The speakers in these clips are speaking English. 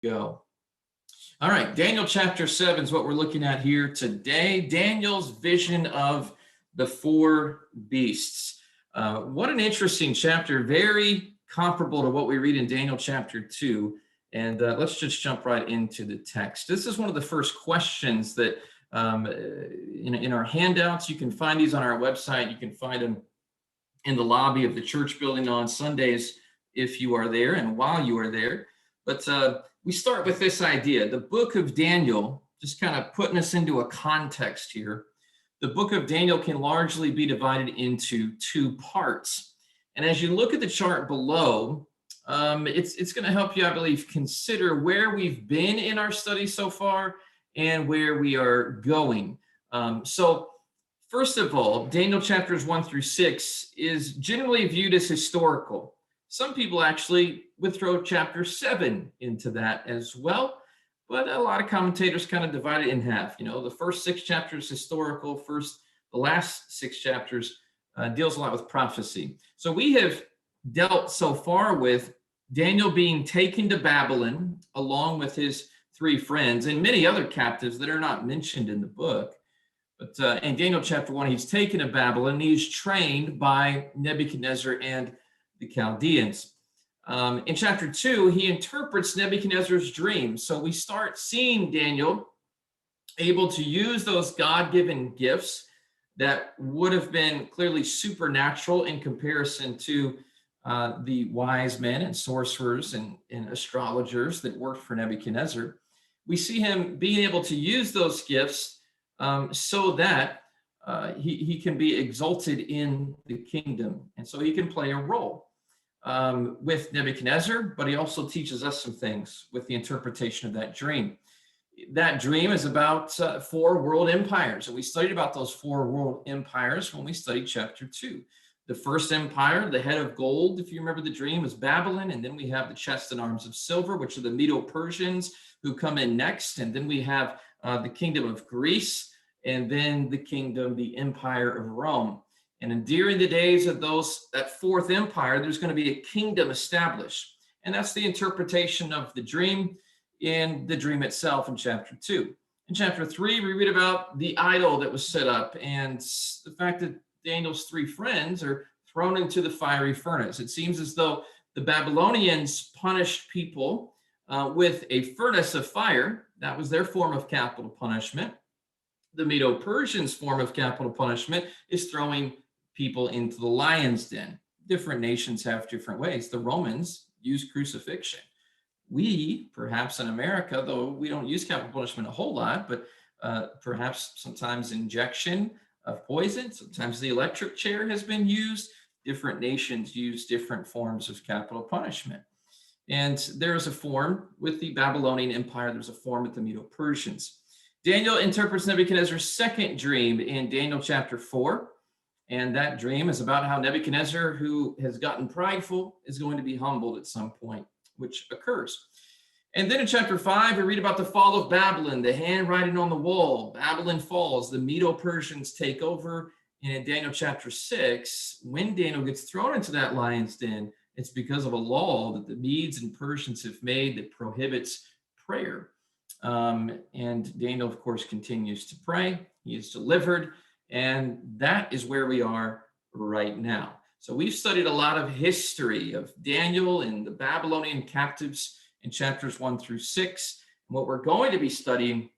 Go. All right, Daniel chapter 7 is what we're looking at here today. Daniel's vision of the four beasts. What an interesting chapter, very comparable to what we read in Daniel chapter 2. And let's just jump right into the text. This is one of the first questions that in our handouts, you can find these on our website. You can find them in the lobby of the church building on Sundays if you are there and while you are there. But we start with this idea. The book of Daniel, just kind of putting us into a context here, the book of Daniel can largely be divided into two parts. And as you look at the chart below, it's going to help you, I believe, consider where we've been in our study so far and where we are going. So first of all, Daniel chapters 1 through 6 is generally viewed as historical. Some people actually would throw chapter 7 into that as well, but a lot of commentators kind of divide it in half. You know, the first 6 chapters historical, the last 6 chapters deals a lot with prophecy. So we have dealt so far with Daniel being taken to Babylon along with his 3 friends and many other captives that are not mentioned in the book. But in Daniel chapter 1, he's taken to Babylon. He's trained by Nebuchadnezzar and the Chaldeans. In chapter 2, he interprets Nebuchadnezzar's dreams. So we start seeing Daniel able to use those God-given gifts that would have been clearly supernatural in comparison to the wise men and sorcerers and astrologers that worked for Nebuchadnezzar. We see him being able to use those gifts so that he can be exalted in the kingdom. And so he can play a role with Nebuchadnezzar, but he also teaches us some things with the interpretation of that dream. That dream is about 4 world empires. And we studied about those 4 world empires when we studied chapter 2. The first empire, the head of gold, if you remember the dream, is Babylon. And then we have the chest and arms of silver, which are the Medo-Persians who come in next. And then we have the kingdom of Greece, and then the empire of Rome. And during the days of that 4th empire, there's going to be a kingdom established. And that's the interpretation of the dream in the dream itself in chapter 2. In chapter 3, we read about the idol that was set up and the fact that Daniel's 3 friends are thrown into the fiery furnace. It seems as though the Babylonians punished people with a furnace of fire. That was their form of capital punishment. The Medo-Persians' form of capital punishment is throwing people into the lion's den. Different nations have different ways. The Romans use crucifixion. We, perhaps in America, though we don't use capital punishment a whole lot, but perhaps sometimes injection of poison, sometimes the electric chair has been used. Different nations use different forms of capital punishment. And there is a form with the Babylonian Empire. There's a form with the Medo-Persians. Daniel interprets Nebuchadnezzar's 2nd dream in Daniel chapter 4. And that dream is about how Nebuchadnezzar, who has gotten prideful, is going to be humbled at some point, which occurs. And then in chapter 5, we read about the fall of Babylon, the handwriting on the wall. Babylon falls, the Medo-Persians take over. And in Daniel chapter 6, when Daniel gets thrown into that lion's den, it's because of a law that the Medes and Persians have made that prohibits prayer. And Daniel, of course, continues to pray. He is delivered. And that is where we are right now. So we've studied a lot of history of Daniel and the Babylonian captives in chapters 1 through 6. And what we're going to be studying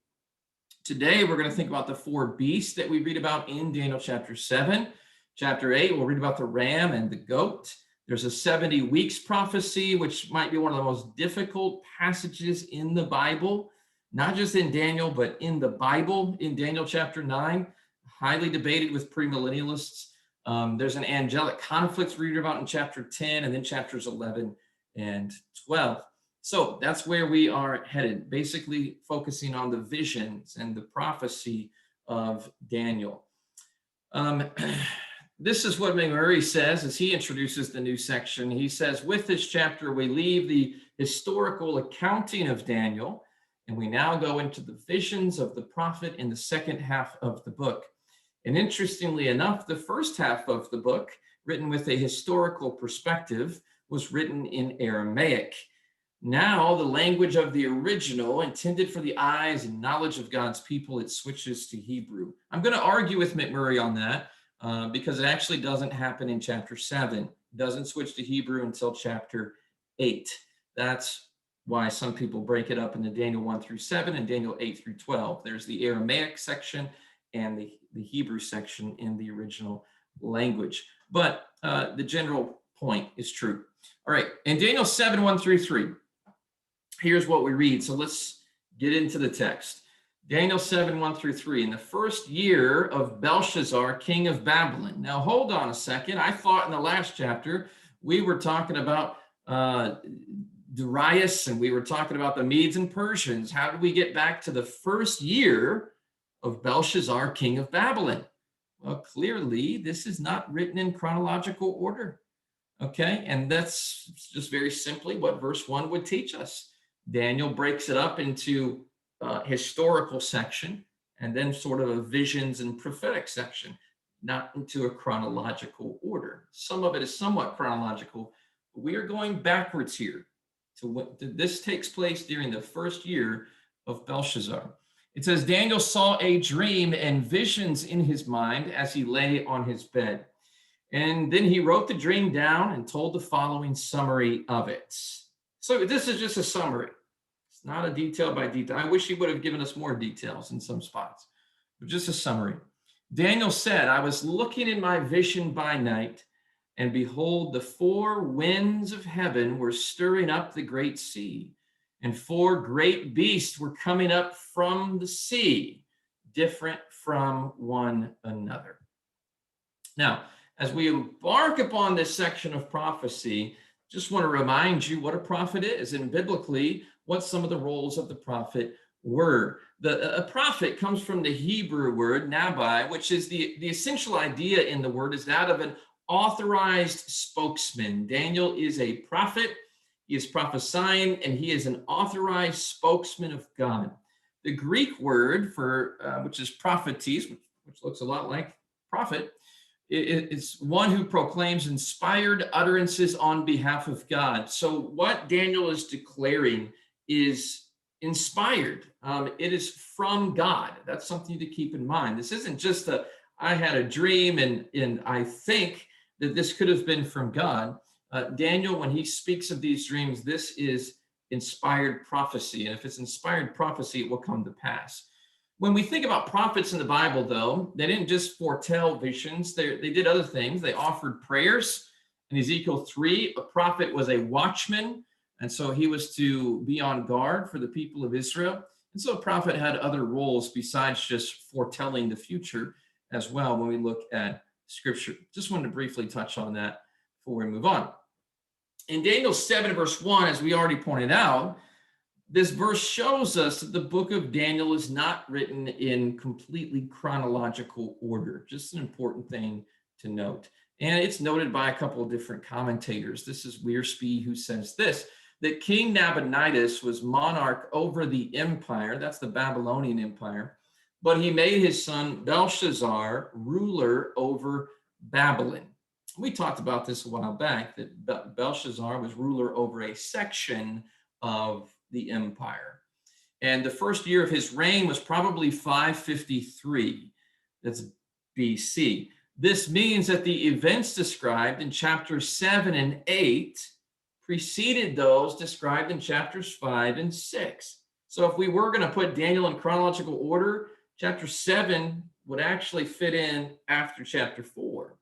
today, we're going to think about the 4 beasts that we read about in Daniel chapter 7. Chapter 8, we'll read about the ram and the goat. There's a 70 weeks prophecy, which might be one of the most difficult passages in the Bible, not just in Daniel, but in the Bible. In Daniel chapter 9, highly debated with premillennialists. There's an angelic conflict we read about in chapter 10 and then chapters 11 and 12. So that's where we are headed, basically focusing on the visions and the prophecy of Daniel. This is what McMurray says as he introduces the new section. He says, with this chapter, we leave the historical accounting of Daniel, and we now go into the visions of the prophet in the second half of the book. And interestingly enough, the first half of the book, written with a historical perspective, was written in Aramaic. Now, the language of the original, intended for the eyes and knowledge of God's people, it switches to Hebrew. I'm going to argue with McMurray on that because it actually doesn't happen in chapter 7. It doesn't switch to Hebrew until chapter 8. That's why some people break it up into Daniel 1 through 7 and Daniel 8 through 12. There's the Aramaic section and the Hebrew section in the original language. But the general point is true. All right, in Daniel 7, 1 through 3, here's what we read. So let's get into the text. Daniel 7, 1 through 3. In the first year of Belshazzar, king of Babylon. Now, hold on a second. I thought in the last chapter we were talking about Darius and we were talking about the Medes and Persians. How did we get back to the first year of Belshazzar, king of Babylon? Well, clearly, this is not written in chronological order. Okay, and that's just very simply what verse 1 would teach us. Daniel breaks it up into a historical section and then sort of a visions and prophetic section, not into a chronological order. Some of it is somewhat chronological, but we are going backwards here to what this takes place during the first year of Belshazzar. It says, Daniel saw a dream and visions in his mind as he lay on his bed. And then he wrote the dream down and told the following summary of it. So this is just a summary. It's not a detail by detail. I wish he would have given us more details in some spots, but just a summary. Daniel said, I was looking in my vision by night, and behold, the four winds of heaven were stirring up the great sea, and four great beasts were coming up from the sea, different from one another. Now, as we embark upon this section of prophecy, just want to remind you what a prophet is, and biblically, what some of the roles of the prophet were. A prophet comes from the Hebrew word nabi, which is the essential idea in the word is that of an authorized spokesman. Daniel is a prophet. He is prophesying, and he is an authorized spokesman of God. The Greek word for which is prophetes, which looks a lot like prophet, it's one who proclaims inspired utterances on behalf of God. So what Daniel is declaring is inspired. It is from God. That's something to keep in mind. This isn't just I had a dream and I think that this could have been from God. Daniel, when he speaks of these dreams, this is inspired prophecy. And if it's inspired prophecy, it will come to pass. When we think about prophets in the Bible, though, they didn't just foretell visions. They did other things. They offered prayers. In Ezekiel 3, a prophet was a watchman, and so he was to be on guard for the people of Israel. And so a prophet had other roles besides just foretelling the future as well when we look at Scripture. Just wanted to briefly touch on that before we move on. In Daniel 7, verse 1, as we already pointed out, this verse shows us that the book of Daniel is not written in completely chronological order. Just an important thing to note. And it's noted by a couple of different commentators. This is Wiersbe who says this, that King Nabonidus was monarch over the empire, that's the Babylonian Empire, but he made his son Belshazzar ruler over Babylon. We talked about this a while back, that Belshazzar was ruler over a section of the empire. And the first year of his reign was probably 553. That's BC. This means that the events described in chapters 7 and 8 preceded those described in chapters 5 and 6. So if we were going to put Daniel in chronological order, chapter 7 would actually fit in after chapter 4.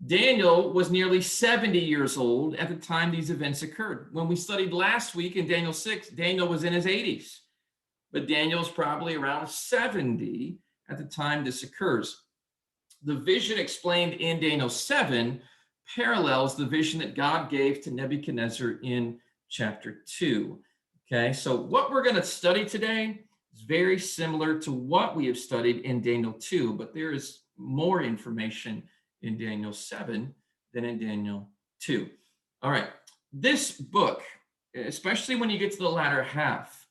Daniel was nearly 70 years old at the time these events occurred. When we studied last week in Daniel 6, Daniel was in his 80s, but Daniel's probably around 70 at the time this occurs. The vision explained in Daniel 7 parallels the vision that God gave to Nebuchadnezzar in chapter 2. Okay, so what we're going to study today is very similar to what we have studied in Daniel 2, but there is more information in Daniel 7 than in Daniel 2. All right, this book, especially when you get to the latter half,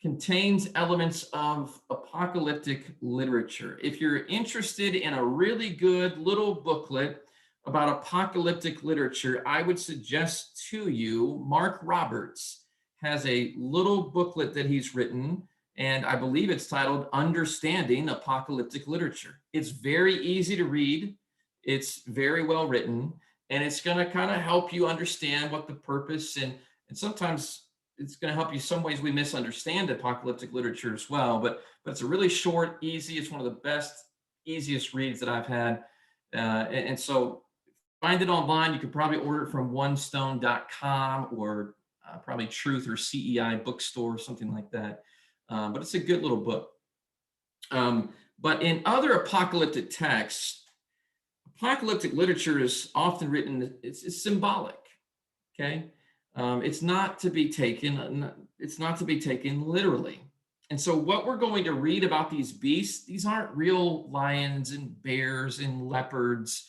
contains elements of apocalyptic literature. If you're interested in a really good little booklet about apocalyptic literature, I would suggest to you Mark Roberts. has a little booklet that he's written, and I believe it's titled Understanding Apocalyptic Literature. It's very easy to read. It's very well written, and it's going to kind of help you understand what the purpose and sometimes it's going to help you. Some ways we misunderstand apocalyptic literature as well, but it's a really short, easy. It's one of the best, easiest reads that I've had, and so find it online. You could probably order it from onestone.com or probably Truth or CEI bookstore or something like that. But it's a good little book. But in other apocalyptic texts, apocalyptic literature is often written, it's symbolic, okay? It's not to be taken literally. And so what we're going to read about these beasts, these aren't real lions and bears and leopards.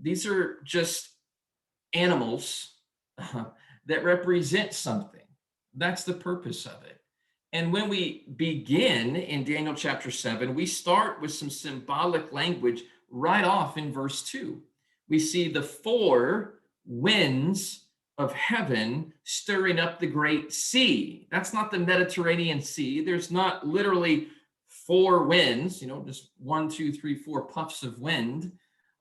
These are just animals that represent something. That's the purpose of it. And when we begin in Daniel chapter 7, we start with some symbolic language right off in verse 2. We see the four winds of heaven stirring up the great sea. That's not the Mediterranean Sea. There's not literally four winds, just 1, 2, 3, 4 puffs of wind.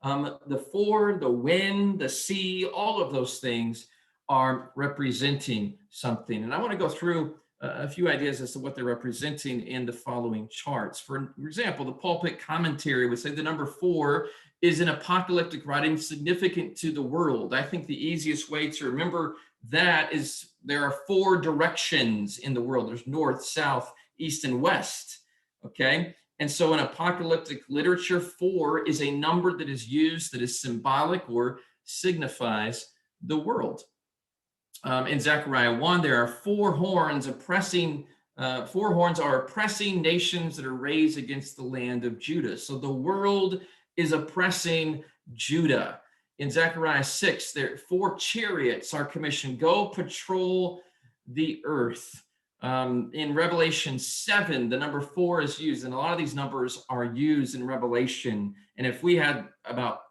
The wind, the sea, all of those things are representing something. And I want to go through a few ideas as to what they're representing in the following charts. For example, the pulpit commentary would say the number 4 is an apocalyptic writing significant to the world. I think the easiest way to remember that is there are 4 directions in the world. There's north, south, east, and west, okay? And so in apocalyptic literature, 4 is a number that is used that is symbolic or signifies the world. In Zechariah 1, there are 4 horns oppressing, 4 horns are oppressing nations that are raised against the land of Judah. So the world is oppressing Judah. In Zechariah 6, there 4 chariots are commissioned, go patrol the earth. In Revelation 7, the number 4 is used, and a lot of these numbers are used in Revelation. And if we had about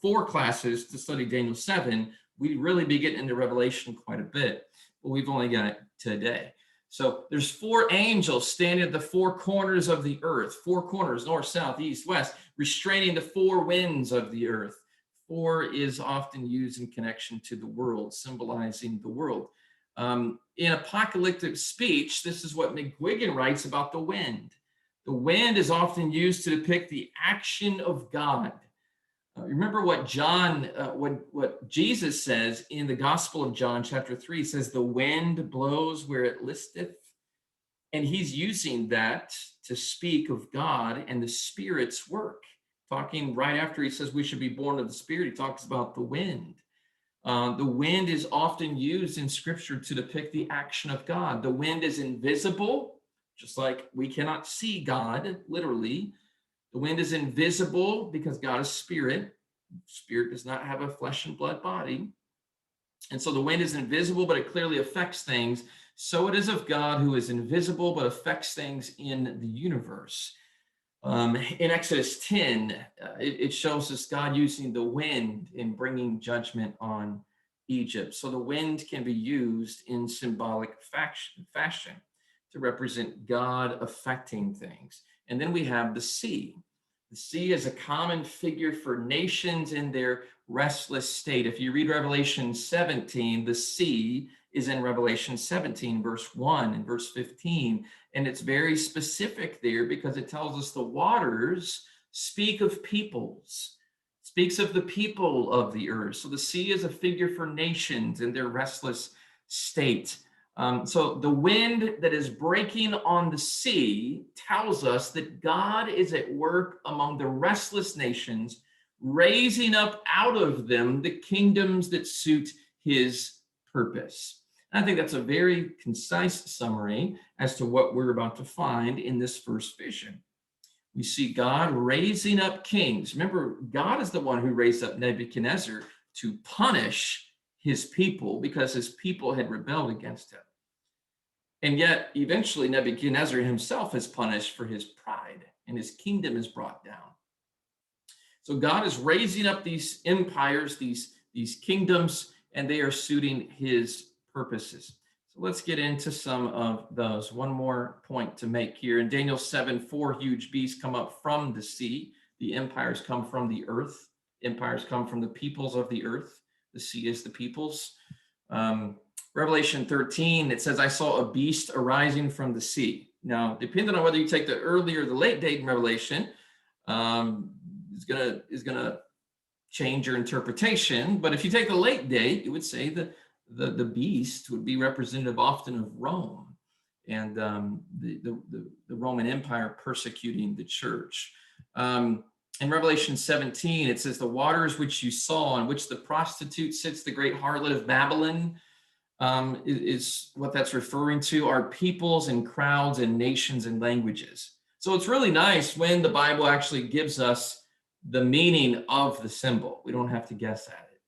4 classes to study Daniel 7, we'd really be getting into Revelation quite a bit, but we've only got it today. So there's 4 angels standing at the 4 corners of the earth, 4 corners, north, south, east, west, restraining the 4 winds of the earth. 4 is often used in connection to the world, symbolizing the world. In apocalyptic speech, this is what McGuigan writes about the wind. The wind is often used to depict the action of God. Remember what what Jesus says in the Gospel of John, chapter 3, he says, the wind blows where it listeth. And he's using that to speak of God and the Spirit's work. Talking right after he says we should be born of the Spirit, he talks about the wind. The wind is often used in Scripture to depict the action of God. The wind is invisible, just like we cannot see God, literally. The wind is invisible because God is spirit. Spirit does not have a flesh and blood body. And so the wind is invisible, but it clearly affects things. So it is of God, who is invisible, but affects things in the universe. In Exodus 10, it shows us God using the wind in bringing judgment on Egypt. So the wind can be used in symbolic fashion to represent God affecting things. And then we have the sea. The sea is a common figure for nations in their restless state. If you read Revelation 17, the sea is in Revelation 17, verse 1 and verse 15. And it's very specific there because it tells us the waters speak of peoples, speaks of the people of the earth. So the sea is a figure for nations in their restless state. So the wind that is breaking on the sea tells us that God is at work among the restless nations, raising up out of them the kingdoms that suit his purpose. I think that's a very concise summary as to what we're about to find in this first vision. We see God raising up kings. Remember, God is the one who raised up Nebuchadnezzar to punish his people because his people had rebelled against him. And yet, eventually, Nebuchadnezzar himself is punished for his pride, and his kingdom is brought down. So God is raising up these empires, these kingdoms, and they are suiting his purposes. So let's get into some of those. One more point to make here. In Daniel 7, 4 huge beasts come up from the sea. The empires come from the earth. Empires come from the peoples of the earth. The sea is the peoples. Revelation 13, it says, I saw a beast arising from the sea. Now, depending on whether you take the early or the late date in Revelation, is gonna change your interpretation. But if you take the late date, it would say that the beast would be representative often of Rome and the Roman Empire persecuting the church. In Revelation 17, it says, the waters which you saw, on which the prostitute sits, the great harlot of Babylon, is what that's referring to, are peoples and crowds and nations and languages. So it's really nice when the Bible actually gives us the meaning of the symbol. We don't have to guess at it,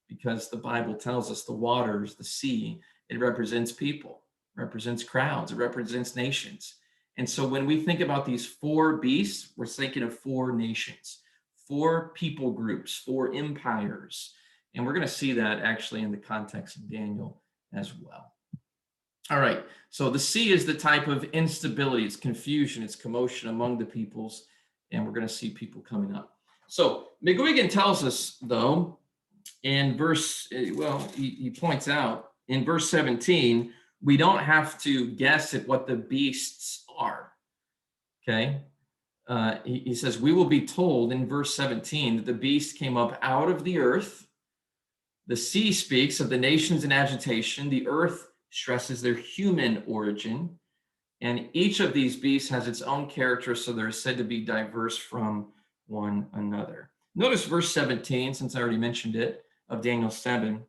because the Bible tells us the waters, the sea, it represents people, represents crowds, it represents nations. And so when we think about these 4 beasts, we're thinking of 4 nations, 4 people groups, 4 empires. And we're going to see that actually in the context of Daniel as well. All right, so the sea is the type of instability, it's confusion, it's commotion among the peoples, and we're going to see people coming up. So McGuigan tells us, though, in verse, he points out in verse 17, we don't have to guess at what the beasts are, okay? He says, we will be told in verse 17 that the beast came up out of the earth. The sea speaks of the nations in agitation. The earth stresses their human origin. And each of these beasts has its own character, so they're said to be diverse from one another. Notice verse 17, since I already mentioned it, of Daniel 7.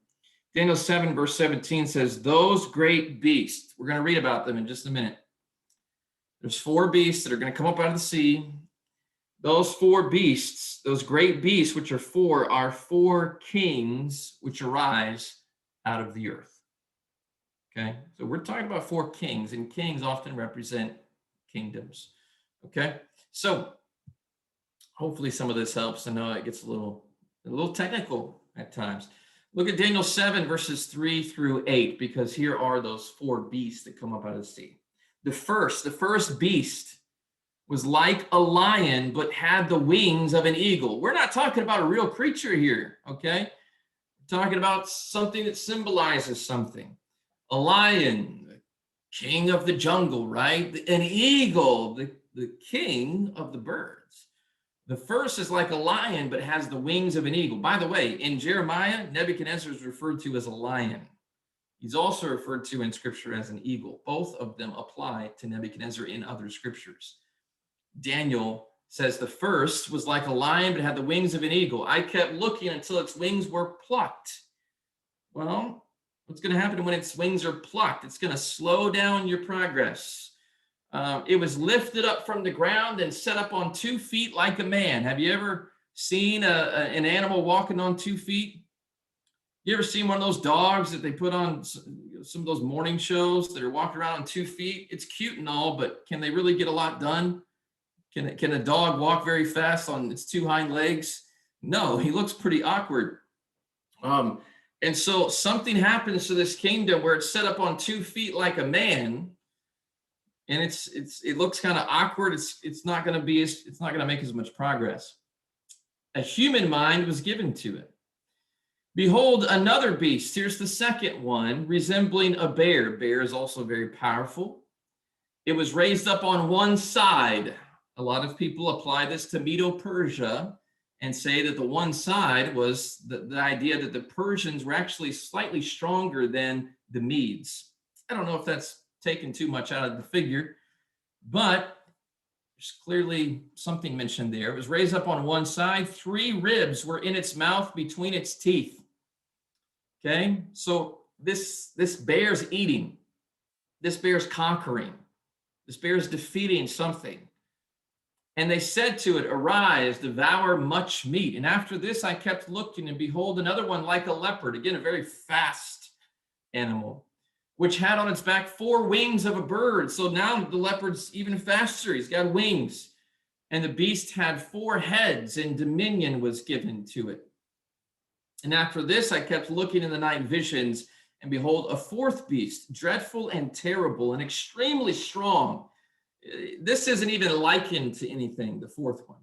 Daniel 7, verse 17 says, those great beasts, we're going to read about them in just a minute. There's 4 beasts that are going to come up out of the sea. Those 4 beasts, those great beasts, which are 4 kings which arise out of the earth. Okay, so we're talking about 4 kings, and kings often represent kingdoms. Okay, so hopefully some of this helps. I know it gets a little technical at times. Look at Daniel 7, verses 3 through 8, because here are those 4 beasts that come up out of the sea. The first beast was like a lion, but had the wings of an eagle. We're not talking about a real creature here, okay? We're talking about something that symbolizes something. A lion, the king of the jungle, right? An eagle, the king of the birds. The first is like a lion, but has the wings of an eagle. By the way, in Jeremiah, Nebuchadnezzar is referred to as a lion. He's also referred to in scripture as an eagle. Both of them apply to Nebuchadnezzar in other scriptures. Daniel says the first was like a lion, but had the wings of an eagle. I kept looking until its wings were plucked. Well, what's going to happen when its wings are plucked? It's going to slow down your progress. It was lifted up from the ground and set up on 2 feet like a man. Have you ever seen an animal walking on 2 feet? You ever seen one of those dogs that they put on some of those morning shows that are walking around on 2 feet? It's cute and all, but can they really get a lot done? Can a dog walk very fast on its 2 hind legs? No, he looks pretty awkward. And so something happens to this kingdom where it's set up on 2 feet like a man, and it looks kind of awkward. It's not going to make as much progress. A human mind was given to it. Behold, another beast. Here's the second one, resembling a bear. Bear is also very powerful. It was raised up on one side. A lot of people apply this to Medo-Persia and say that the one side was the idea that the Persians were actually slightly stronger than the Medes. I don't know if that's taken too much out of the figure, but there's clearly something mentioned there. It was raised up on one side. 3 ribs were in its mouth between its teeth. Okay, so this bear's eating. This bear's conquering. This bear's defeating something. And they said to it, arise, devour much meat. And after this, I kept looking, and behold, another one like a leopard, again, a very fast animal, which had on its back 4 wings of a bird. So now the leopard's even faster. He's got wings. And the beast had 4 heads, and dominion was given to it. And after this, I kept looking in the night visions, And behold, a fourth beast, dreadful and terrible and extremely strong. This isn't even likened to anything, the fourth one.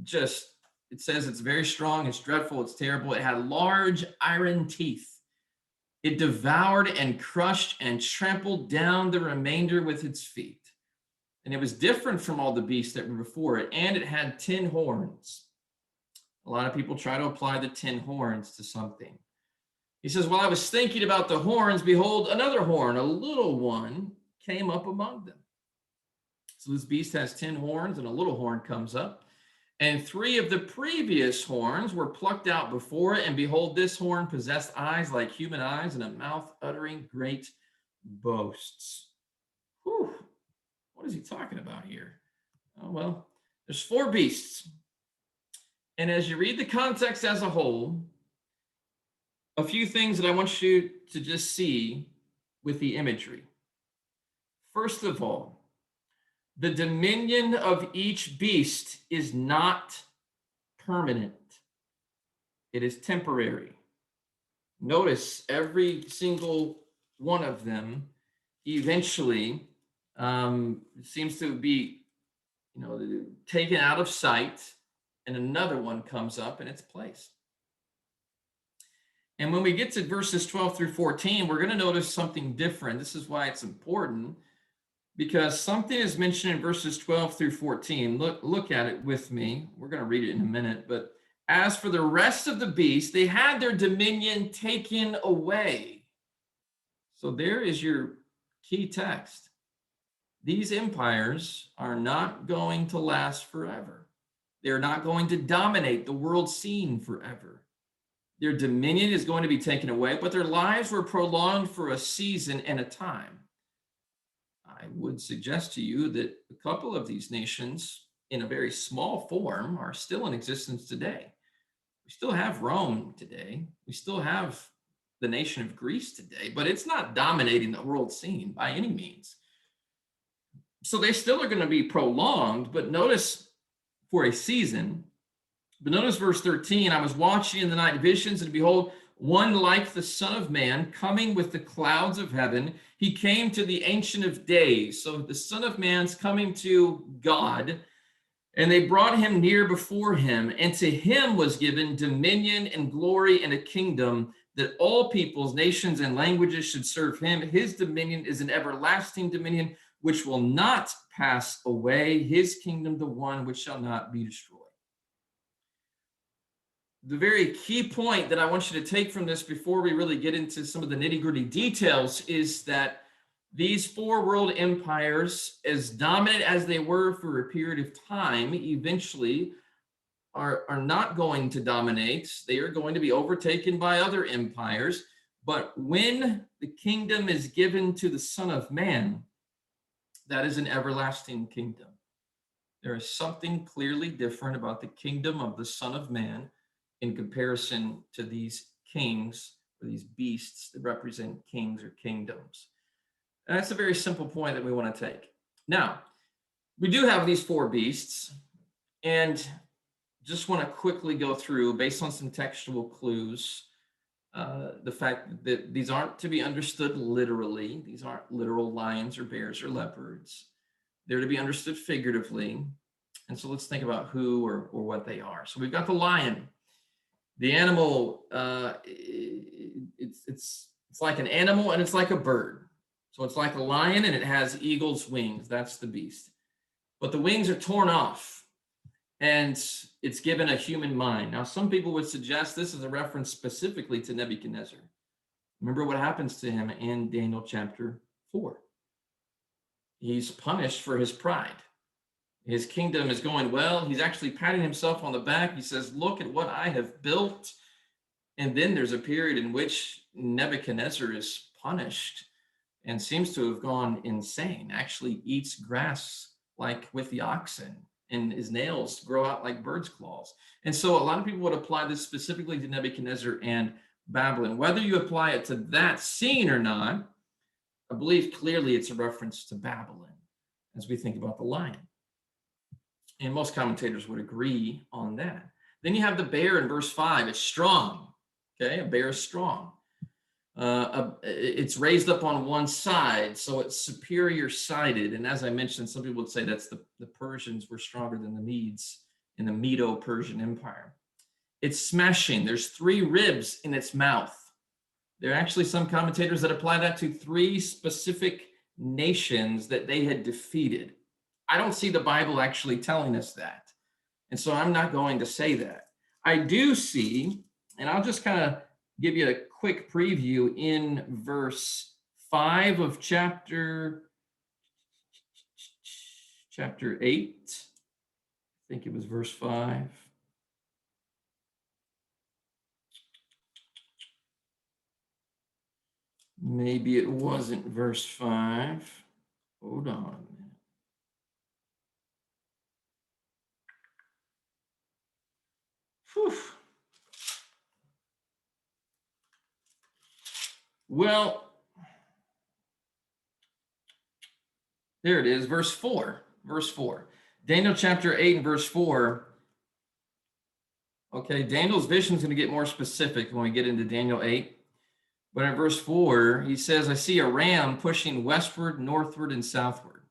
Just, it says it's very strong, it's dreadful, it's terrible. It had large iron teeth. It devoured and crushed and trampled down the remainder with its feet. And it was different from all the beasts that were before it, and it had 10 horns. A lot of people try to apply the 10 horns to something. He says, while I was thinking about the horns, behold, another horn, a little one, came up among them. So this beast has 10 horns, and a little horn comes up. And 3 of the previous horns were plucked out before it. And behold, this horn possessed eyes like human eyes and a mouth uttering great boasts. Whew. What is he talking about here? Oh, well, there's 4 beasts. And as you read the context as a whole, a few things that I want you to just see with the imagery. First of all, the dominion of each beast is not permanent. It is temporary. Notice every single one of them eventually seems to be, taken out of sight, and another one comes up in its place. And when we get to verses 12 through 14, we're going to notice something different. This is why it's important, because something is mentioned in verses 12 through 14. Look at it with me. We're going to read it in a minute. But as for the rest of the beasts, they had their dominion taken away. So there is your key text. These empires are not going to last forever. They're not going to dominate the world scene forever. Their dominion is going to be taken away, but their lives were prolonged for a season and a time. I would suggest to you that a couple of these nations, in a very small form, are still in existence today. We still have Rome today. We still have the nation of Greece today, but it's not dominating the world scene by any means. So they still are going to be prolonged, but notice for a season. But notice verse 13, I was watching in the night visions, and behold, one like the Son of Man coming with the clouds of heaven. He came to the Ancient of Days. So the Son of Man's coming to God, and they brought him near before him, and to him was given dominion and glory and a kingdom, that all peoples, nations, and languages should serve him. His dominion is an everlasting dominion which will not pass away, his kingdom the one which shall not be destroyed. The very key point that I want you to take from this before we really get into some of the nitty-gritty details is that these 4 world empires, as dominant as they were for a period of time, eventually are not going to dominate. They are going to be overtaken by other empires. But when the kingdom is given to the Son of Man, that is an everlasting kingdom. There is something clearly different about the kingdom of the Son of Man in comparison to these kings or these beasts that represent kings or kingdoms. And that's a very simple point that we want to take. Now, we do have these 4 beasts, and just want to quickly go through, based on some textual clues, the fact that these aren't to be understood literally. These aren't literal lions or bears or leopards. They're to be understood figuratively. And so let's think about who or what they are. So we've got the lion. The animal, it's like an animal and it's like a bird. So it's like a lion and it has eagle's wings. That's the beast. But the wings are torn off and it's given a human mind. Now, some people would suggest this is a reference specifically to Nebuchadnezzar. Remember what happens to him in Daniel chapter 4. He's punished for his pride. His kingdom is going well. He's actually patting himself on the back. He says, look at what I have built. And then there's a period in which Nebuchadnezzar is punished and seems to have gone insane, actually eats grass like with the oxen, and his nails grow out like bird's claws. And so a lot of people would apply this specifically to Nebuchadnezzar and Babylon. Whether you apply it to that scene or not, I believe clearly it's a reference to Babylon as we think about the lion. And most commentators would agree on that. Then you have the bear in verse 5. It's strong. Okay, a bear is strong. It's raised up on one side, so it's superior sided. And as I mentioned, some people would say that's the Persians were stronger than the Medes in the Medo-Persian Empire. It's smashing. There's 3 ribs in its mouth. There are actually some commentators that apply that to 3 specific nations that they had defeated. I don't see the Bible actually telling us that. And so I'm not going to say that. I do see, and I'll just kind of give you a quick preview in verse 5 of chapter 8. I think it was verse 5. Maybe it wasn't verse 5. Hold on. Whew. Well, there it is, verse 4. Verse 4. Daniel chapter 8 and verse 4. Okay, Daniel's vision is going to get more specific when we get into Daniel 8. But in verse 4, he says, I see a ram pushing westward, northward, and southward.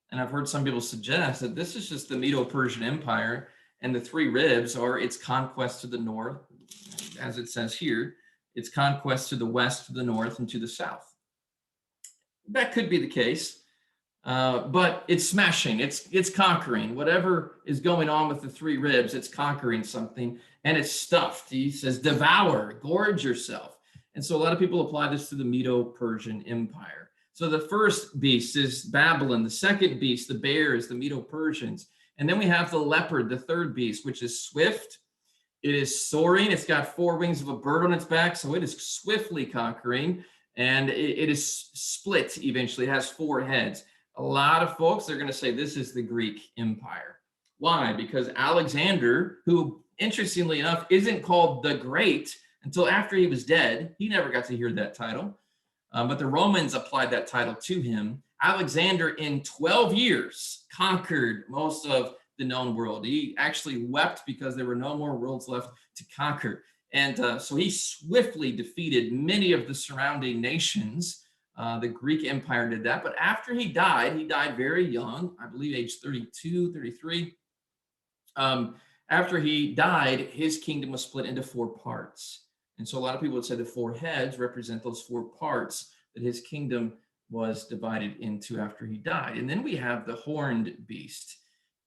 And I've heard some people suggest that this is just the Medo-Persian Empire, and the 3 ribs are its conquest to the north, as it says here, its conquest to the west, to the north, and to the south. That could be the case, but it's smashing, it's conquering. Whatever is going on with the 3 ribs, it's conquering something, and it's stuffed. He says, devour, gorge yourself. And so a lot of people apply this to the Medo-Persian Empire. So the first beast is Babylon. The second beast, the bear, is the Medo-Persians. And then we have the leopard, the third beast, which is swift. It is soaring. It's got 4 wings of a bird on its back, so it is swiftly conquering. And it is split eventually. It has 4 heads. A lot of folks are going to say this is the Greek Empire. Why? Because Alexander, who interestingly enough isn't called the Great until after he was dead, he never got to hear that title. But the Romans applied that title to him. Alexander, in 12 years, conquered most of the known world. He actually wept because there were no more worlds left to conquer. And so he swiftly defeated many of the surrounding nations. The Greek Empire did that. But after he died very young, I believe age 32, 33. After he died, his kingdom was split into 4 parts. And so a lot of people would say the 4 heads represent those 4 parts that his kingdom was divided into after he died. And then we have the horned beast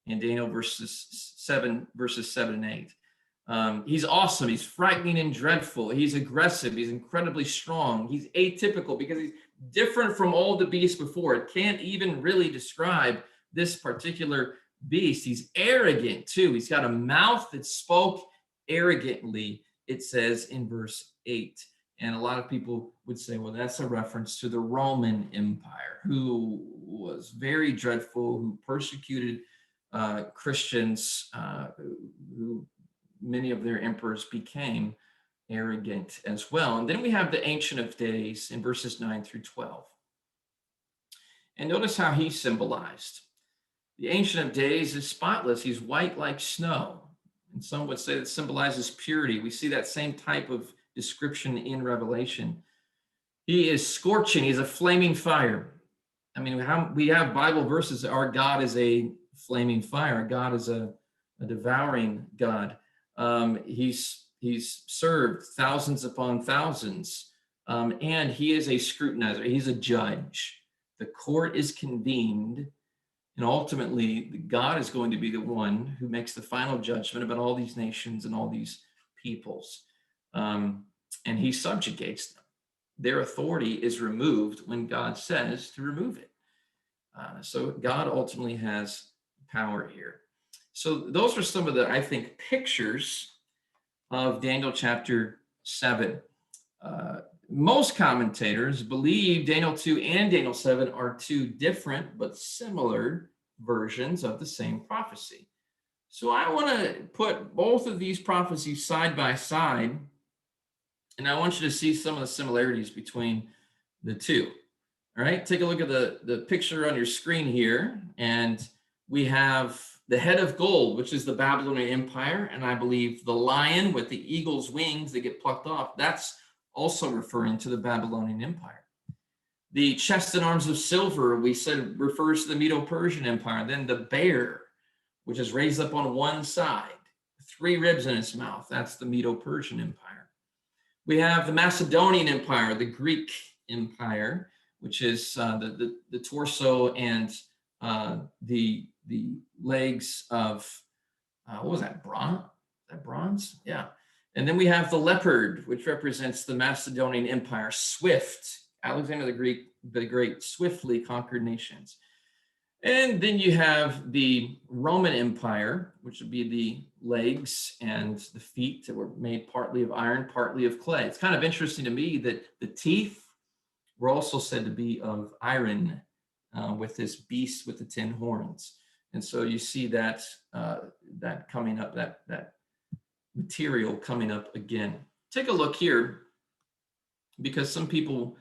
in Daniel verses 7 and 8. He's awesome. He's frightening and dreadful. He's aggressive. He's incredibly strong. He's atypical because he's different from all the beasts before. It can't even really describe this particular beast. He's arrogant too. He's got a mouth that spoke arrogantly, it says in verse 8. And a lot of people would say, well, that's a reference to the Roman Empire, who was very dreadful, who persecuted Christians, who many of their emperors became arrogant as well. And then we have the Ancient of Days in verses 9 through 12. And notice how he's symbolized. The Ancient of Days is spotless. He's white like snow. And some would say that symbolizes purity. We see that same type of description in Revelation. He is scorching. He's a flaming fire. I mean, we have Bible verses. Our God is a flaming fire. Our God is a devouring God. He's served thousands upon thousands. And he is a scrutinizer. He's a judge. The court is convened. And ultimately, God is going to be the one who makes the final judgment about all these nations and all these peoples. And he subjugates them. Their authority is removed when God says to remove it. So God ultimately has power here. So those are some of the, I think, pictures of Daniel chapter 7. Most commentators believe Daniel 2 and Daniel 7 are 2 different but similar versions of the same prophecy. So I want to put both of these prophecies side by side, and I want you to see some of the similarities between the 2. All right, take a look at the picture on your screen here, and we have the head of gold, which is the Babylonian Empire, and I believe the lion with the eagle's wings that get plucked off, that's also referring to the Babylonian Empire. The chest and arms of silver, we said, refers to the Medo-Persian Empire. Then the bear, which is raised up on one side, 3 ribs in its mouth, that's the Medo-Persian Empire. We have the Macedonian Empire, the Greek Empire, which is the torso and the legs of, what was that, bronze? Is that bronze? Yeah. And then we have the leopard, which represents the Macedonian Empire, swift. Alexander the Great swiftly conquered nations. And then you have the Roman Empire, which would be the legs and the feet that were made partly of iron, partly of clay. It's kind of interesting to me that the teeth were also said to be of iron, with this beast with the 10 horns. And so you see that that coming up, that material coming up again. Take a look here, because some people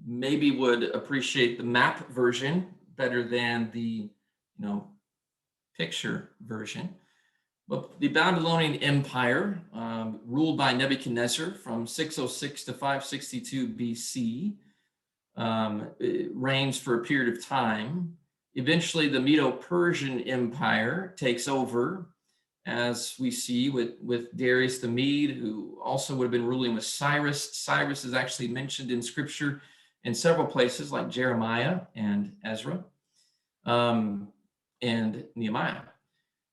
maybe would appreciate the map version better than the picture version. But the Babylonian Empire, ruled by Nebuchadnezzar from 606 to 562 BC, reigns for a period of time. Eventually, the Medo-Persian Empire takes over, as we see with Darius the Mede, who also would have been ruling with Cyrus. Cyrus is actually mentioned in Scripture in several places, like Jeremiah and Ezra and Nehemiah.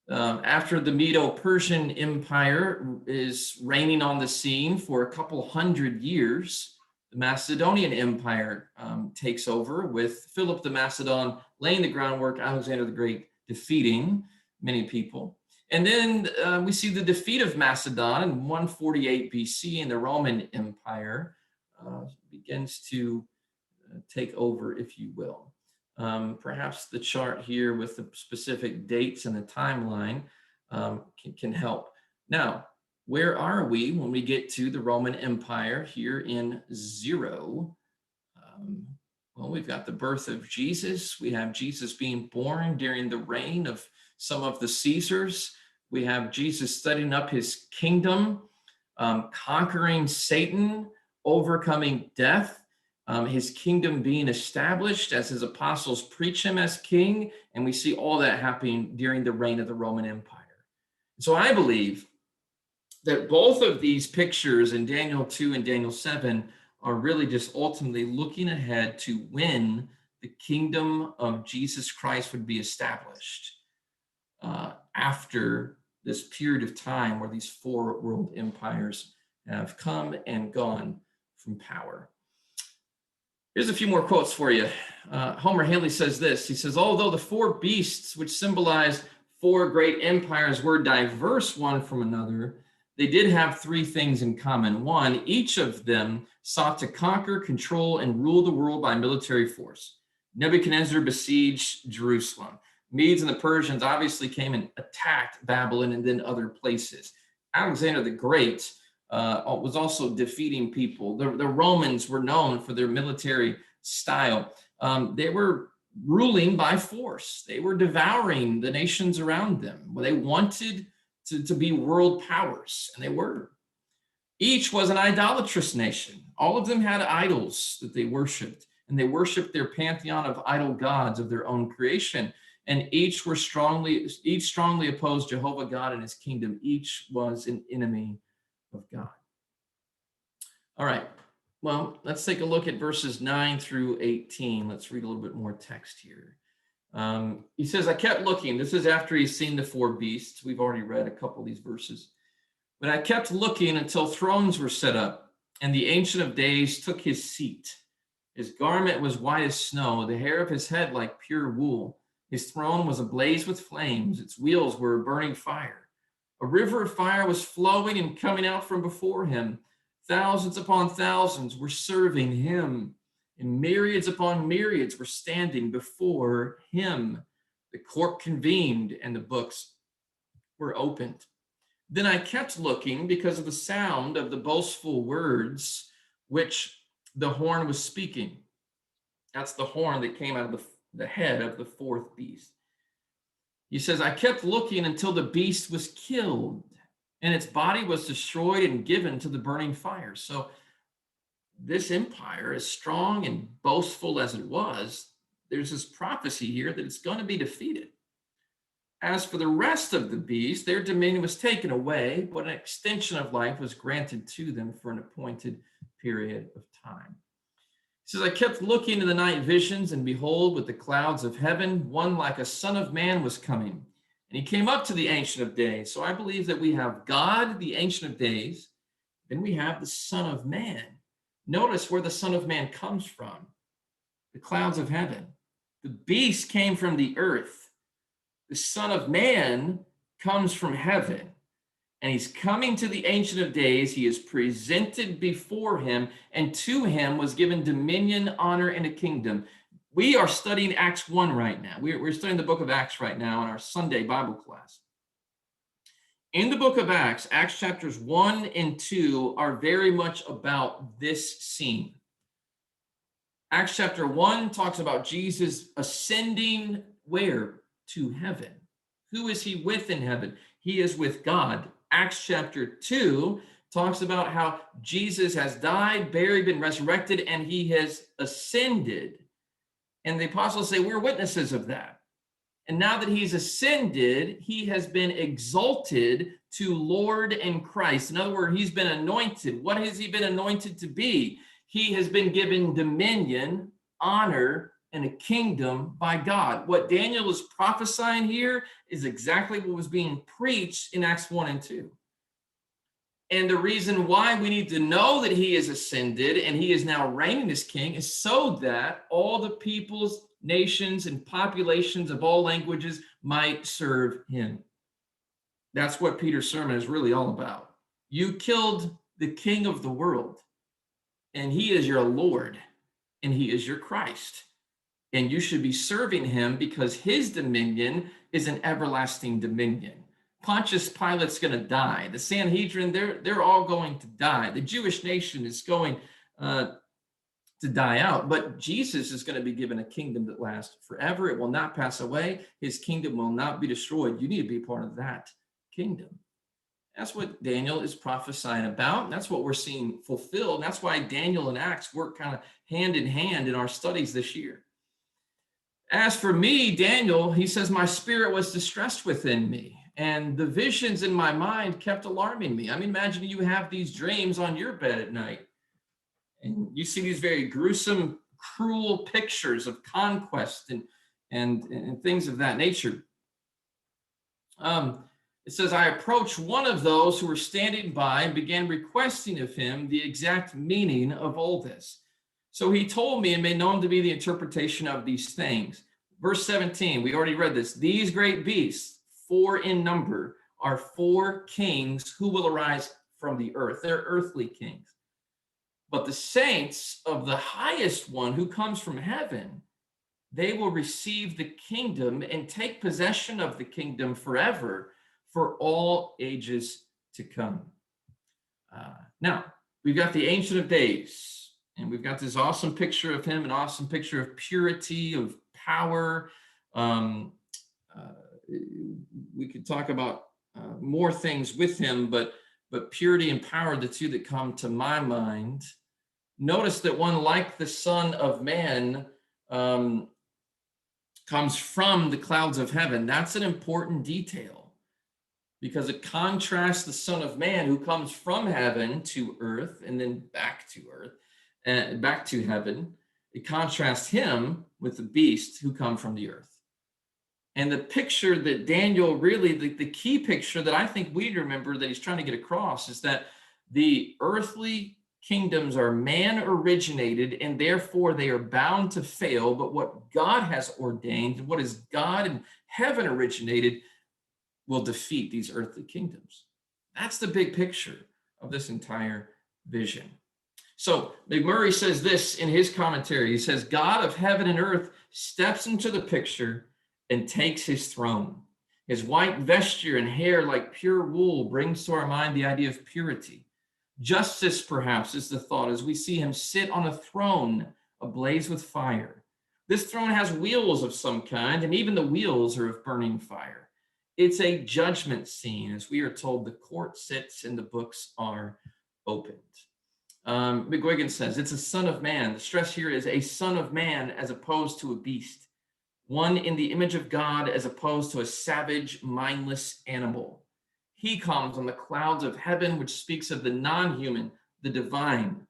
After the Medo-Persian Empire is reigning on the scene for a couple hundred years, the Macedonian Empire takes over, with Philip the Macedon laying the groundwork, Alexander the Great defeating many people. And then we see the defeat of Macedon in 148 BC, and the Roman Empire begins to take over, if you will. Perhaps the chart here with the specific dates and the timeline can help. Now, where are we when we get to the Roman Empire here in 0? Well, we've got the birth of Jesus. We have Jesus being born during the reign of some of the Caesars. We have Jesus setting up his kingdom, conquering Satan, overcoming death, his kingdom being established as his apostles preach him as king. And we see all that happening during the reign of the Roman Empire. So I believe that both of these pictures in Daniel 2 and Daniel 7 are really just ultimately looking ahead to when the kingdom of Jesus Christ would be established after this period of time where these 4 world empires have come and gone from power. Here's a few more quotes for you. Homer Haley says this. He says, although the 4 beasts which symbolize 4 great empires were diverse one from another, they did have 3 things in common. 1, each of them sought to conquer, control, and rule the world by military force. Nebuchadnezzar besieged Jerusalem. Medes and the Persians obviously came and attacked Babylon and then other places. Alexander the Great was also defeating people. The Romans were known for their military style. They were ruling by force. They were devouring the nations around them. They wanted to be world powers, and they were. Each was an idolatrous nation. All of them had idols that they worshiped, and they worshiped their pantheon of idol gods of their own creation. And each strongly opposed Jehovah God and his kingdom. Each was an enemy of God. All right. Well, let's take a look at verses 9 through 18. Let's read a little bit more text here. He says, I kept looking. This is after he's seen the 4 beasts. We've already read a couple of these verses. But I kept looking until thrones were set up, and the Ancient of Days took his seat. His garment was white as snow, the hair of his head like pure wool. His throne was ablaze with flames. Its wheels were burning fire. A river of fire was flowing and coming out from before him. Thousands upon thousands were serving him, and myriads upon myriads were standing before him. The court convened, and the books were opened. Then I kept looking because of the sound of the boastful words which the horn was speaking. That's the horn that came out of the head of the 4th beast. He says, I kept looking until the beast was killed, and its body was destroyed and given to the burning fire. So this empire, as strong and boastful as it was, there's this prophecy here that it's going to be defeated. As for the rest of the beasts, their dominion was taken away, but an extension of life was granted to them for an appointed period of time. He says, I kept looking in the night visions, and behold, with the clouds of heaven, one like a son of man was coming. And he came up to the Ancient of Days. So I believe that we have God, the Ancient of Days, then we have the Son of Man. Notice where the Son of Man comes from, the clouds of heaven. The beast came from the earth. The Son of Man comes from heaven, and he's coming to the Ancient of Days. He is presented before him, and to him was given dominion, honor, and a kingdom. We are studying Acts 1 right now. We're studying the book of Acts right now in our Sunday Bible class. In the book of Acts, Acts chapters 1 and 2 are very much about this scene. Acts chapter 1 talks about Jesus ascending where? To heaven. Who is he with in heaven? He is with God. Acts chapter 2 talks about how Jesus has died, buried, been resurrected, and he has ascended. And the apostles say, we're witnesses of that. And now that he's ascended, he has been exalted to Lord and Christ. In other words, he's been anointed. What has he been anointed to be? He has been given dominion, honor, and a kingdom by God. What Daniel is prophesying here is exactly what was being preached in Acts 1 and 2. And the reason why we need to know that he is ascended and he is now reigning as king is so that all the peoples, nations, and populations of all languages might serve him. That's what Peter's sermon is really all about. You killed the king of the world, and he is your Lord, and he is your Christ. And you should be serving him because his dominion is an everlasting dominion. Pontius Pilate's going to die. The Sanhedrin, they're all going to die. The Jewish nation is going to die out. But Jesus is going to be given a kingdom that lasts forever. It will not pass away. His kingdom will not be destroyed. You need to be a part of that kingdom. That's what Daniel is prophesying about. And that's what we're seeing fulfilled. And that's why Daniel and Acts work kind of hand in hand in our studies this year. As for me, Daniel, he says, my spirit was distressed within me, and the visions in my mind kept alarming me. I mean, imagine you have these dreams on your bed at night, and you see these very gruesome, cruel pictures of conquest and things of that nature. It says, I approached one of those who were standing by and began requesting of him the exact meaning of all this. So he told me and made known to me the interpretation of these things. Verse 17, we already read this. These great beasts, 4 in number, are 4 kings who will arise from the earth. They're earthly kings. But the saints of the highest one who comes from heaven, they will receive the kingdom and take possession of the kingdom forever for all ages to come. Now, we've got the Ancient of Days. And we've got this awesome picture of him, an awesome picture of purity, of power. We could talk about more things with him, but purity and power are the two that come to my mind. Notice that one like the Son of Man comes from the clouds of heaven. That's an important detail because it contrasts the Son of Man who comes from heaven to earth and then back to earth. Back to heaven. It contrasts him with the beast who come from the earth. And the picture that Daniel really, the key picture that I think we remember that he's trying to get across is that the earthly kingdoms are man originated and therefore they are bound to fail. But what God has ordained, what is God in heaven originated, will defeat these earthly kingdoms. That's the big picture of this entire vision. So McMurray says this in his commentary. He says, God of heaven and earth steps into the picture and takes his throne. His white vesture and hair like pure wool brings to our mind the idea of purity. Justice, perhaps, is the thought as we see him sit on a throne ablaze with fire. This throne has wheels of some kind, and even the wheels are of burning fire. It's a judgment scene, as we are told the court sits and the books are opened. McGuigan says, it's a son of man. The stress here is a son of man as opposed to a beast. One in the image of God as opposed to a savage, mindless animal. He comes on the clouds of heaven, which speaks of the non-human, the divine.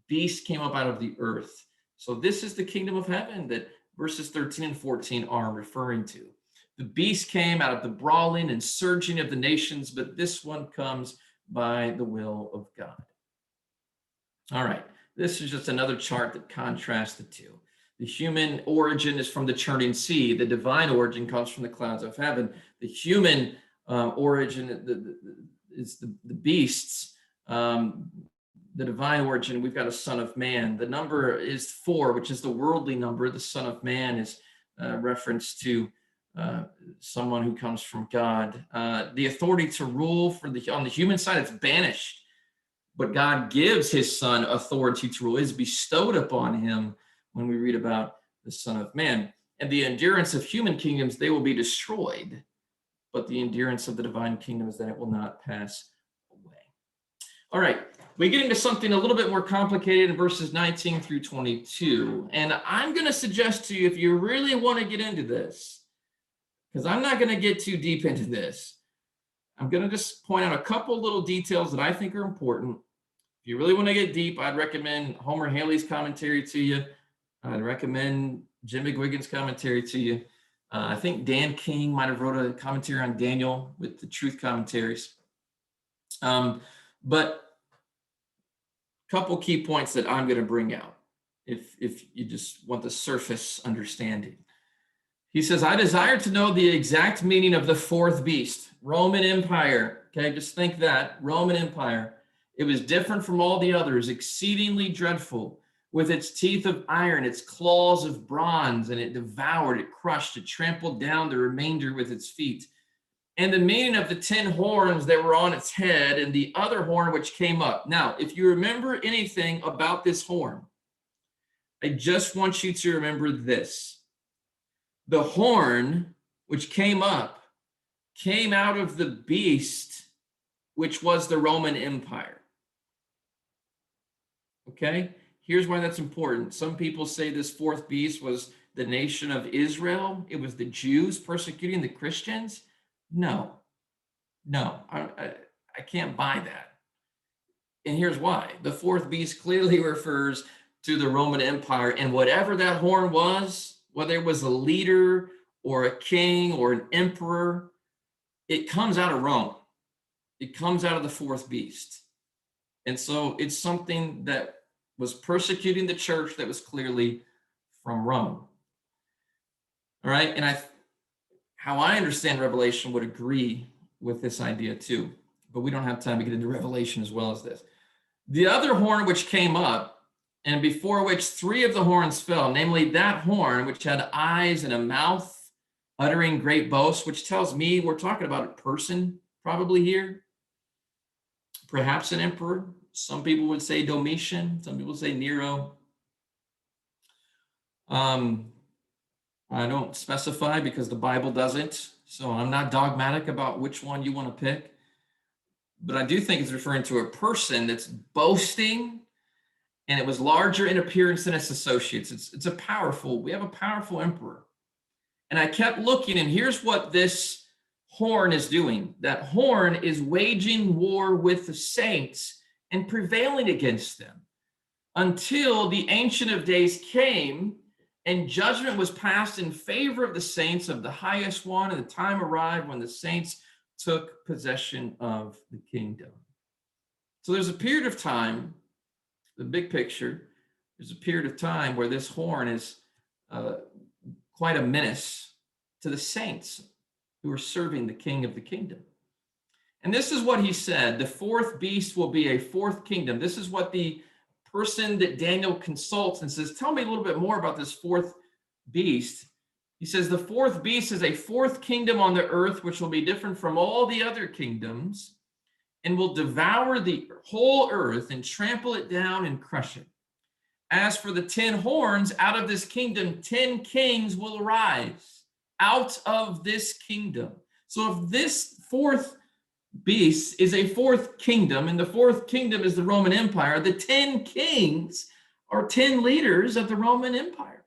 Beast came up out of the earth. So this is the kingdom of heaven that verses 13 and 14 are referring to. The beast came out of the brawling and surging of the nations, but this one comes by the will of God. All right, this is just another chart that contrasts the two. The human origin is from the churning sea. The divine origin comes from the clouds of heaven. The human origin is the beasts. The divine origin, we've got a son of man. The number is 4, which is the worldly number. The son of man is reference to someone who comes from God. The authority to rule on the human side, it's banished. But God gives his son authority to rule, is bestowed upon him when we read about the Son of Man. And the endurance of human kingdoms, they will be destroyed. But the endurance of the divine kingdom is that it will not pass away. All right, we get into something a little bit more complicated in verses 19 through 22. And I'm going to suggest to you, if you really want to get into this, because I'm not going to get too deep into this, I'm going to just point out a couple little details that I think are important. If you really want to get deep, I'd recommend Homer Haley's commentary to you. I'd recommend Jim McGuigan's commentary to you. I think Dan King might have wrote a commentary on Daniel with the truth commentaries. But a couple key points that I'm going to bring out if you just want the surface understanding. He says, I desire to know the exact meaning of the fourth beast, Roman Empire. Okay, just think that, Roman Empire. It was different from all the others, exceedingly dreadful, with its teeth of iron, its claws of bronze, and it devoured, it crushed, it trampled down the remainder with its feet. And the meaning of the 10 horns that were on its head and the other horn which came up. Now, if you remember anything about this horn, I just want you to remember this. The horn which came up came out of the beast, which was the Roman Empire. Okay, here's why that's important. Some people say this fourth beast was the nation of Israel. It was the Jews persecuting the Christians. No, I can't buy that. And here's why. The fourth beast clearly refers to the Roman Empire, and whatever that horn was, whether it was a leader or a king or an emperor, it comes out of Rome. It comes out of the fourth beast. And so it's something that was persecuting the church that was clearly from Rome. All right, and how I understand Revelation would agree with this idea too, but we don't have time to get into Revelation as well as this. The other horn which came up, and before which 3 of the horns fell, namely that horn which had eyes and a mouth, uttering great boasts, which tells me we're talking about a person probably here, perhaps an emperor. Some people would say Domitian. Some people say Nero. I don't specify because the Bible doesn't. So I'm not dogmatic about which one you want to pick. But I do think it's referring to a person that's boasting, and it was larger in appearance than its associates. We have a powerful emperor. And I kept looking, and here's what this horn is doing. That horn is waging war with the saints and prevailing against them until the Ancient of Days came and judgment was passed in favor of the saints of the highest one, and the time arrived when the saints took possession of the kingdom. So there's a period of time, the big picture, there's a period of time where this horn is quite a menace to the saints who are serving the king of the kingdom. And this is what he said, the fourth beast will be a fourth kingdom. This is what the person that Daniel consults and says, tell me a little bit more about this fourth beast. He says, the fourth beast is a fourth kingdom on the earth, which will be different from all the other kingdoms, and will devour the whole earth and trample it down and crush it. As for the 10 horns, out of this kingdom, 10 kings will arise out of this kingdom. So if this fourth beasts is a fourth kingdom, and the fourth kingdom is the Roman Empire. The 10 kings are 10 leaders of the Roman Empire.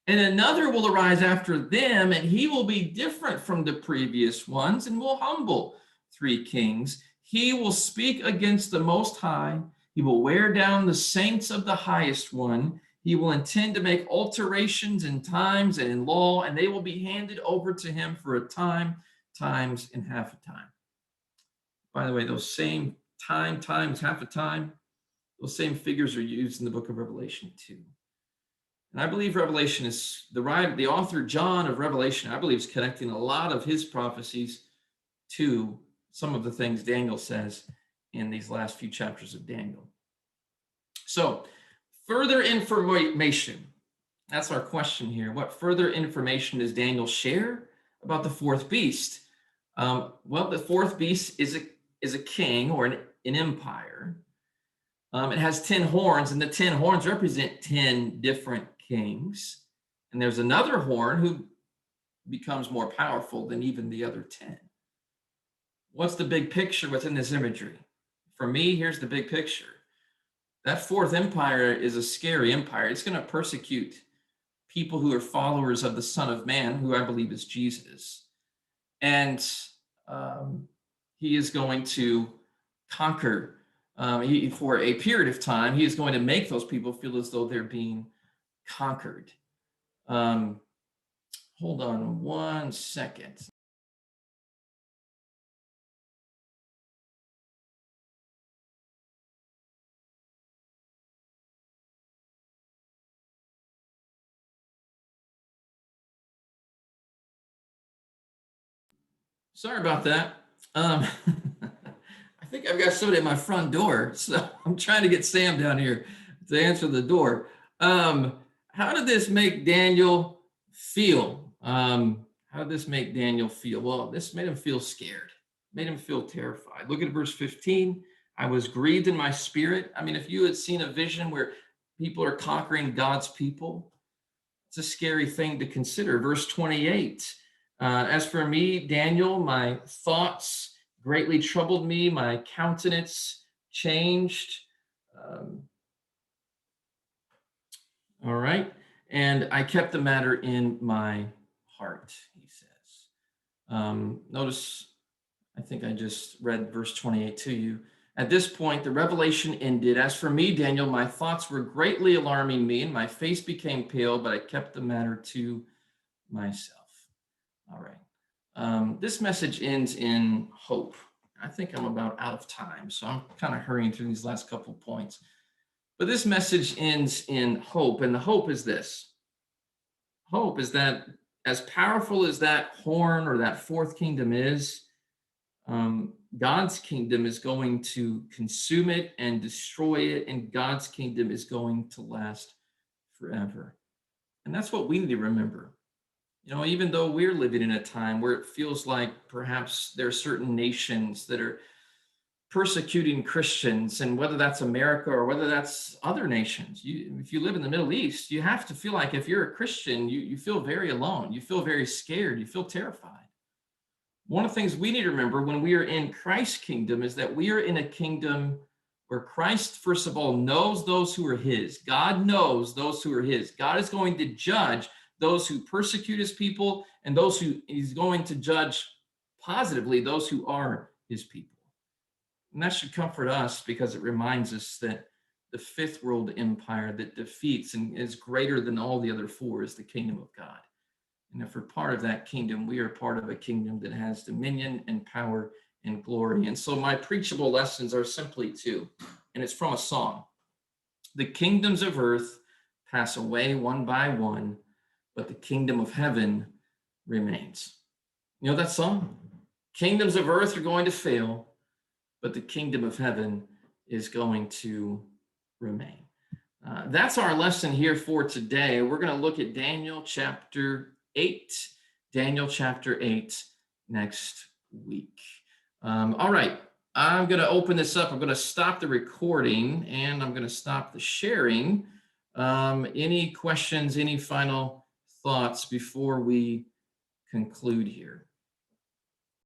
And another will arise after them, and he will be different from the previous ones and will humble 3 kings. He will speak against the Most High. He will wear down the saints of the Highest One. He will intend to make alterations in times and in law, and they will be handed over to him for a time, times, and half a time. By the way, those same time, times, half a time, those same figures are used in the book of Revelation too. And I believe Revelation is the author John of Revelation, I believe, is connecting a lot of his prophecies to some of the things Daniel says in these last few chapters of Daniel. So, further information. That's our question here. What further information does Daniel share about the fourth beast? Well, the fourth beast is a king or an empire. It has 10 horns, and the 10 horns represent 10 different kings. And there's another horn who becomes more powerful than even the other 10. What's the big picture within this imagery? For me, here's the big picture. That fourth empire is a scary empire. It's going to persecute people who are followers of the Son of Man, who I believe is Jesus. And he is going to conquer. For a period of time, he is going to make those people feel as though they're being conquered. Hold on one second. Sorry about that. I think I've got somebody at my front door, so I'm trying to get Sam down here to answer the door. How did this make Daniel feel? How did this make Daniel feel? Well, this made him feel scared, made him feel terrified. Look at verse 15. I was grieved in my spirit. I mean, if you had seen a vision where people are conquering God's people, it's a scary thing to consider. Verse 28. As for me, Daniel, my thoughts greatly troubled me. My countenance changed. All right. And I kept the matter in my heart, he says. Notice, I think I just read verse 28 to you. At this point, the revelation ended. As for me, Daniel, my thoughts were greatly alarming me, and my face became pale, but I kept the matter to myself. All right. This message ends in hope. I think I'm about out of time, so I'm kind of hurrying through these last couple of points. But this message ends in hope, and the hope is this. Hope is that as powerful as that horn or that fourth kingdom is, God's kingdom is going to consume it and destroy it, and God's kingdom is going to last forever. And that's what we need to remember. You know, even though we're living in a time where it feels like perhaps there are certain nations that are persecuting Christians, and whether that's America or whether that's other nations, if you live in the Middle East, you have to feel like if you're a Christian, you feel very alone. You feel very scared. You feel terrified. One of the things we need to remember when we are in Christ's kingdom is that we are in a kingdom where Christ, first of all, knows those who are his. God knows those who are his. God is going to judge those who persecute his people, and those who he's going to judge positively, those who are his people. And that should comfort us because it reminds us that the fifth world empire that defeats and is greater than all the other four is the kingdom of God. And if we're part of that kingdom, we are part of a kingdom that has dominion and power and glory. And so my preachable lessons are simply two, and it's from a song. The kingdoms of earth pass away one by one, but the kingdom of heaven remains. You know that song? Kingdoms of earth are going to fail, but the kingdom of heaven is going to remain. That's our lesson here for today. We're going to look at Daniel chapter 8. Daniel chapter 8 next week. All right, I'm going to open this up. I'm going to stop the recording, and I'm going to stop the sharing. Any questions, any final thoughts before we conclude here?